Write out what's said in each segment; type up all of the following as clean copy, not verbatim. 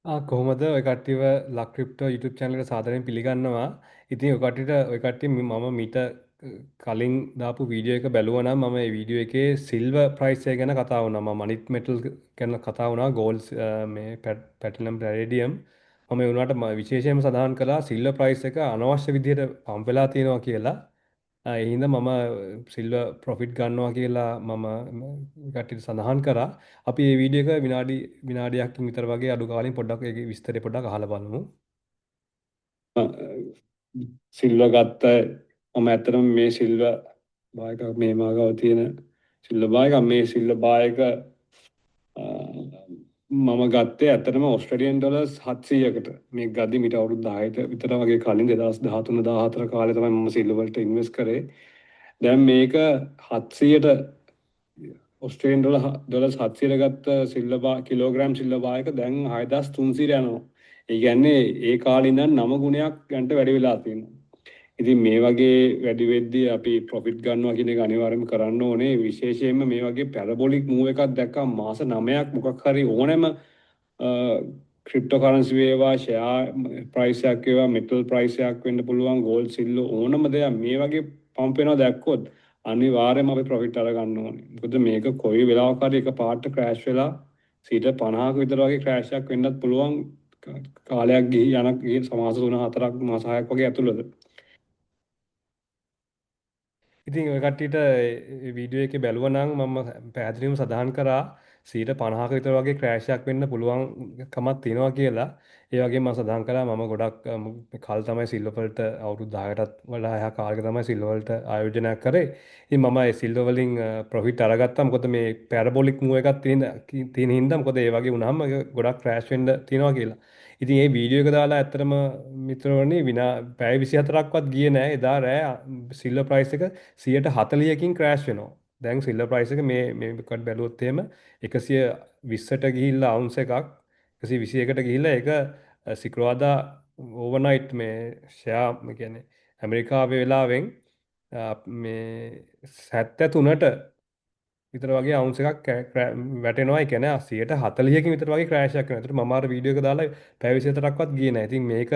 කොහොමද ඔය කට්ටියව ලක් crypto YouTube channel එකට සාදරයෙන් පිළිගන්නවා. ඉතින් ඔය කට්ටිය මම මීට කලින් දාපු වීඩියෝ එක බැලුවා නම් මම මේ වීඩියෝ එකේ සිල්වර් ප්‍රයිස් එක ගැන කතා වුණා. මම අනිත් මෙටල් ගැන කතා වුණා. ගෝල්ඩ් මේ පැටලම් පැලේඩියම්. මම ඒ වුණාට විශේෂයෙන්ම සඳහන් කළා සිල්වර් ප්‍රයිස් එක අනවශ්‍ය විදිහට පම්ප් වෙලා තියෙනවා කියලා. ඒ හින්දා මම සිල්වර් ප්‍රොෆිට් ගන්නවා කියලා කට්ටියට සඳහන් කරා. අපි මේ වීඩියෝ එක විනාඩියකින් විතර වගේ අඩු කාලෙන් පොඩ්ඩක් ඒකේ විස්තරය පොඩ්ඩක් අහලා බලමු. සිල්ව ගත්ත මම ඇත්තටම මේ සිල්ව බායක මේ මාගාව තියෙන සිල්ව බායක මේ සිල්ව බායක මම ගත්තේ ඇත්තටම ඔස්ට්‍රේලියන් ඩොලර්ස් 700කට මේ ගද්දි මිට අවුරුදු 10ට විතර වගේ කලින් 2013 14 කාලේ තමයි මම සිල්ව වලට ඉන්වෙස්ට් කරේ. දැන් මේක 700ට ඔස්ට්‍රේලියන් ඩොලර්ස් 700ට ගත්ත කිලෝග්‍රෑම් සිල්ව බායක දැන් 6300 යනවා. ඒ කියන්නේ ඒ කාලේ ඉඳන් 9 ගුණයක් ගන්නට වැඩි වෙලා තියෙනවා. ඉතින් මේ වගේ වැඩි වෙද්දී අපි ප්‍රොෆිට් ගන්නවා කියන එක අනිවාර්යයෙන්ම කරන්න ඕනේ. විශේෂයෙන්ම මේ වගේ පැරබොලික් මූව් එකක් දැක්කම මාස 9ක් මොකක් හරි ඕනෑම ක්‍රිප්ටෝ කරන්සි වේවා ෂෙයාර් ප්‍රයිස් එකක් වේවා මෙටල් ප්‍රයිස් එකක් වෙන්න පුළුවන් ගෝල්ඩ් සිල්වර් ඕනම දෙයක් මේ වගේ පම්ප් වෙනවා දැක්කොත් අනිවාර්යයෙන්ම අපි ප්‍රොෆිට් අරගන්න ඕනේ. මොකද මේක කොයි වෙලාවක හරි එක පාට ක්‍රෑෂ් වෙලා 50%ක විතර වගේ ක්‍රෑෂ් එකක් වෙන්නත් පුළුවන් කාලයක් ගිහි මාස 3-4ක් මාස 6ක් වගේ ඇතුළත. ඉතින් ඔය කට්ටියට වීඩියෝ එකේ බැලුවා නම් මම පැහැදිලිවම සඳහන් කරා 50%ක විතර වගේ ක්‍රෑෂ් එකක් වෙන්න පුළුවන් කමක් තියෙනවා කියලා. ඒ වගේම මම සඳහන් කරා මම ගොඩක් කල් තමයි සිල්වර් වලට අවුරුදු 10කටත් වඩා එහා කාලෙක තමයි සිල්වර් වලට ආයෝජනයක් කරේ. ඉතින් මම ඒ සිල්වර් වලින් ප්‍රොෆිට් අරගත්තා. මොකද මේ පැරබොලික් මූව් එකක් තියෙන හින්දා මොකද ඒ වගේ වුණාම ගොඩක් ක්‍රෑෂ් වෙන්න තියෙනවා කියලා. ඉතින් මේ වීඩියෝ එක දාලා ඇත්තටම මිත්‍රවරුනි පැය 24ක්වත් ගියේ නෑ. එදා රෑ සිල්වර් ප්‍රයිස් එක 140කින් ක්‍රෑෂ් වෙනවා. දැන් සිල්වර් ප්‍රයිස් එක මේකට බැලුවොත් එහෙම 120ට ගිහිල්ලා අවුන්ස් එකක් 121ට ගිහිල්ලා ඒක සිකුරාදා ඕවර්නයිට් මේ ෂෙයා කියන්නේ ඇමරිකාවේ වෙලාවෙන් මේ 73ට විතර වගේ අවුන්ස් එකක් වැටෙනවා. ඒ කියන්නේ 140කින් විතර වගේ ක්‍රෑෂ් එකක් වෙනවා. ඒතර මම අර වීඩියෝ එක දාලා පැය 24ක්වත් ගියේ නැහැ. ඉතින් මේක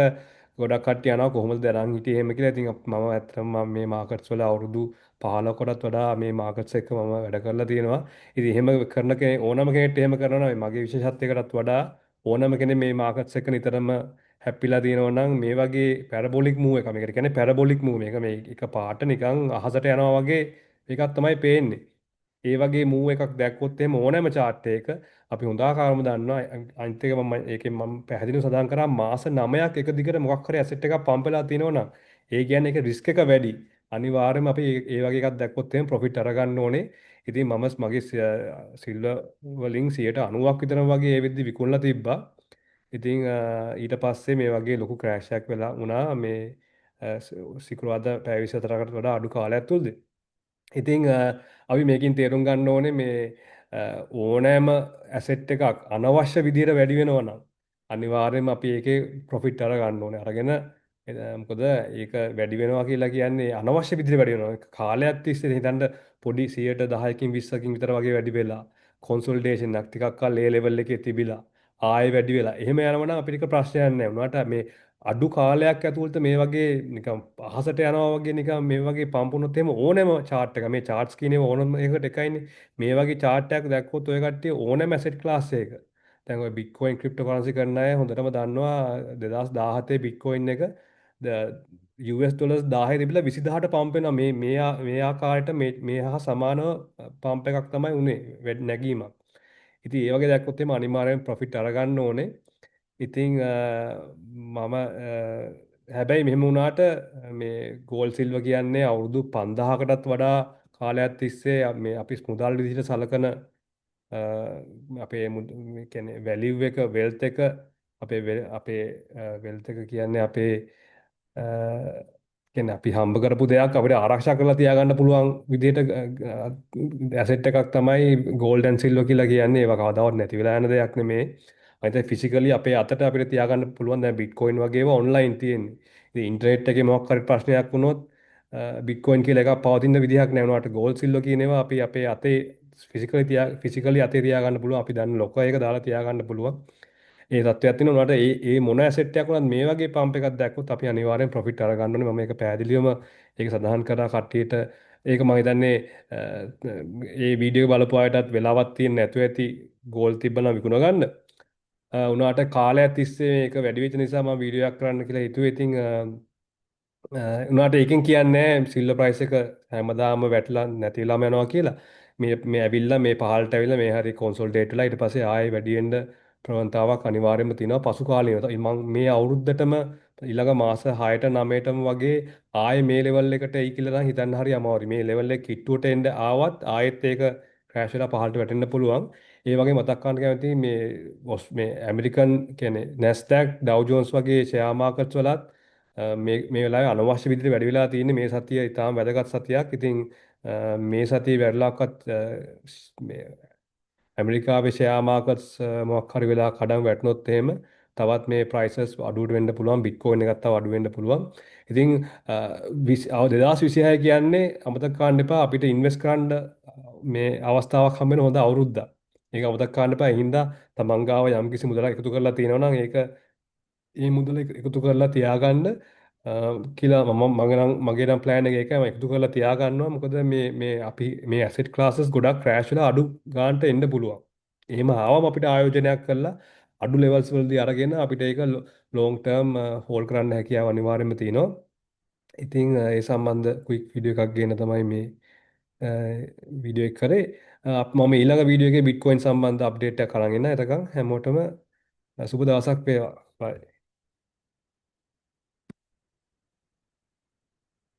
ගොඩක් කට්ටිය යනවා කොහොමද දරන් හිටියේ එහෙම කියලා. ඉතින් මම ඇත්තටම මේ මාකට්ස් වල අවුරුදු 15කටත් වඩා මේ මාකට්ස් එක්ක මම වැඩ කරලා තියෙනවා. ඉතින් එහෙම කරන කෙනෙක් ඕනම කෙනෙක්ට එහෙම කරනවා නම් මගේ විශේෂත්වයකටත් වඩා ඕනම කෙනෙක් මේ මාකට්ස් එක්ක නිතරම හැප්පිලා තියෙනවා නම් මේ වගේ පැරබොලික් මූව් එක මේකට කියන්නේ පැරබොලික් මූව් මේක මේ එක පාට නිකන් අහසට යනවා වගේ එකක් තමයි පේන්නේ. ඒ වගේ මූව් එකක් දැක්කොත් එහෙම ඕනෑම chart එකක අපි හොඳාකාරම දන්නවා අනිත් එක මම ඒකෙන් මම පැහැදිලිව සඳහන් කරා මාස 9ක් එක දිගට මොකක් හරි ඇසෙට් එකක් පම්ප් වෙලා තියෙනවා නම් ඒ කියන්නේ ඒක රිස්ක් එක වැඩි. අනිවාර්යයෙන්ම අපි ඒ වගේ එකක් දැක්කොත් එහෙම ප්‍රොෆිට් අරගන්න ඕනේ. ඉතින් මගේ සිල්වර් වලින් 90ක් විතර වගේ ඒ වෙද්දි විකුණලා තිබ්බා. ඉතින් ඊට පස්සේ මේ වගේ ලොකු ක්‍රෑෂ් එකක් වෙලා වුණා මේ සිකුරාදා පැය 24කට වඩා අඩු කාලයක් තුලදී. ඉතින් අපි මේකින් තේරුම් ගන්න ඕනේ මේ ඕනෑම ඇසෙට් එකක් අනවශ්‍ය විදිහට වැඩි වෙනවා නම් අනිවාර්යයෙන්ම අපි ඒකේ ප්‍රොෆිට් අර ගන්න ඕනේ. අරගෙන මොකද ඒක වැඩි වෙනවා කියලා කියන්නේ අනවශ්‍ය විදිහට වැඩි වෙනවා. කාලයක් තිස්සේ හිතන්න පොඩි 10%කින් 20කින් විතර වගේ වැඩි වෙලා කොන්සොලිඩේෂන් එකක් ටිකක් කල් ඒ ලෙවල් එකේ තිබිලා ආයෙ වැඩි වෙලා එහෙම යනවා නම් අපිට ප්‍රශ්නයක් නැහැ. උනාට මේ අඩු කාලයක් ඇතුළත මේ වගේ නිකන් අහසට යනවා වගේ නිකන් මේ වගේ පම්පුනොත් එහෙම ඕනෑම chart එක මේ charts කියන්නේ ඕනම එකකට එකයිනේ මේ වගේ chart එකක් දැක්කොත් ඔය කට්ටිය ඕනෑම asset class එකක දැන් ඔය bitcoin cryptocurrency කරන අය හොඳටම දන්නවා 2017 bitcoin එක US ඩොලර්ස් 1000 තිබිලා 20000ට පම්ප් වෙනවා මේ ආකාරයට මේ හා සමානව පම්ප් එකක් තමයි උනේ නැගීමක්. ඉතින් ඒ වගේ දැක්කොත් එහෙම අනිවාර්යෙන් ප්‍රොෆිට් අරගන්න ඕනේ. ඉතින් හැබැයි මෙහෙම වුණාට මේ ගෝල්ඩ් සිල්වර් කියන්නේ අවුරුදු 5000කටත් වඩා කාලයක් තිස්සේ මේ අපි මුදල් විදිහට සලකන අපේ කියන්නේ වැලියු එක වෙල්ත් එක අපේ වෙල්ත් එක කියන්නේ අපේ කියන්නේ අපි හම්බ කරපු දෙයක් අපිට ආරක්ෂා කරලා තියාගන්න පුළුවන් විදිහට ඇසෙට් එකක් තමයි ගෝල්ඩ් ඇන්ඩ් සිල්වර් කියලා කියන්නේ. ඒවා කවදාවත් නැති වෙලා යන දෙයක් නෙමේ. අනිත් ෆිසිකලි අපේ අතට අපිට තියාගන්න පුළුවන්. දැන් බිට්කොයින් වගේ ඒවා ඔන්ලයින් තියෙන්නේ. ඉතින් ඉන්ටර්නෙට් එකේ මොකක් හරි ප්‍රශ්නයක් වුණොත් බිට්කොයින් කියලා එකක් පවතින විදිහක් නැහැ. උනාට ගෝල්ඩ් සිල්වර් කියන ඒවා අපි අපේ අතේ ෆිසිකලි අතේ තියාගන්න පුළුවන්. අපි දන්න ලොකර් එක දාලා තියාගන්න පුළුවන්. ඒ තත්ත්වයක් තියෙනවා. උනාට ඒ මොන ඇසෙට් එකක් වුණත් මේ වගේ පම්ප් එකක් දැක්කොත් අපි අනිවාර්යෙන් ප්‍රොෆිට් අරගන්න ඕනේ. මම ඒක පැහැදිලිවම ඒක සඳහන් කරා කට්ටියට. ඒක මම හිතන්නේ ඒ වීඩියෝ එක බලපු අයටත් වෙලාවක් තියෙන්නේ නැතුව ඇති ගෝල් තිබ්බනම් විකුණ ගන්න. උනාට කාලයක් තිස්සේ මේක වැඩි වෙච්ච නිසා මම වීඩියෝ එකක් කරන්න කියලා හිතුවේ. ඉතින් උනාට ඒකෙන් කියන්නේ සිල්වර් ප්‍රයිස් එක හැමදාම වැටලා නැති වෙලාම යනවා කියලා. මේ ඇවිල්ලා මේ පහළට ඇවිල්ලා මේ හරි කොන්සෝල්ඩේට් වෙලා ඊට පස්සේ ආයෙ වැඩි වෙන්න ප්‍රවණතාවක් අනිවාර්යයෙන්ම තියෙනවා පසු කාලීනව. මම මේ අවුරුද්දටම ඊළඟ මාස 6ට 9ටම වගේ ආයෙ මේ ලෙවල් එකට එයි කියලා නම් හිතන්න හරි අමාරුයි. මේ ලෙවල් එක කිට්ටුවට එන්න ආවත් ආයෙත් ඒක ක්‍රෑෂ් වෙලා පහළට වැටෙන්න පුළුවන්. ඒ වගේ මතක් කරන්න කැමතියි මේ ඇමරිකන් කියන්නේ නැස්ඩැක් Dow Jones වගේ ෂෙයා මාකට්ස් වලත් මේ වෙලාවේ අනවශ්‍ය විදිහට වැඩි වෙලා තියෙන්නේ මේ සතිය ඊටාම වැදගත් සතියක්. ඉතින් මේ සතියේ වැඩිලාවක්වත් මේ ඇමරිකාවේ ෂෙයා මාකට්ස් මොකක් හරි වෙලා කඩන් වැටුනොත් එහෙම තවත් මේ ප්‍රයිසස් අඩුවට වෙන්න පුළුවන්. බිට්කොයින් එකත් තව අඩු වෙන්න පුළුවන්. ඉතින් 2026 කියන්නේ අමතක කරන්න එපා අපිට ඉන්වෙස්ට් කරන්න මේ අවස්ථාවක් හම්බ වෙන හොඳ අවුරුද්දක්. ඒක අමතක කරන්න එපා. ඒ හින්දා තමන් ගාව යම්කිසි මුදලක් එකතු කරලා තියෙනවා නම් ඒක ඒ මුදල එකතු කරලා තියාගන්න කියලා මගේ නම් ප්ලෑන් එක ඒකයි. මම එකතු කරලා තියාගන්නවා. මොකද මේ අපි මේ ඇසෙට් ක්ලාසස් ගොඩක් ක්‍රෑෂ් වෙලා අඩු ගානට එන්න පුළුවන්. එහෙම ආවම අපිට ආයෝජනයක් කරලා අඩු ලෙවල්ස් වලදී අරගෙන අපිට ඒක ලොන්ග් ටර්ම් හෝල්ඩ් කරන්න හැකියාව අනිවාර්යයෙන්ම තියෙනවා. ඉතින් ඒ සම්බන්ධ ක්වික් වීඩියෝ එකක් ගේන්න තමයි මේ වීඩියෝ එක කරේ. මම ඊළඟ වීඩියෝ එකේ බිට්කොයින් සම්බන්ධ අප්ඩේට් එකක් අරන් එන්න. එතකන් හැමෝටම සුබ දවසක් වේවා. බයි.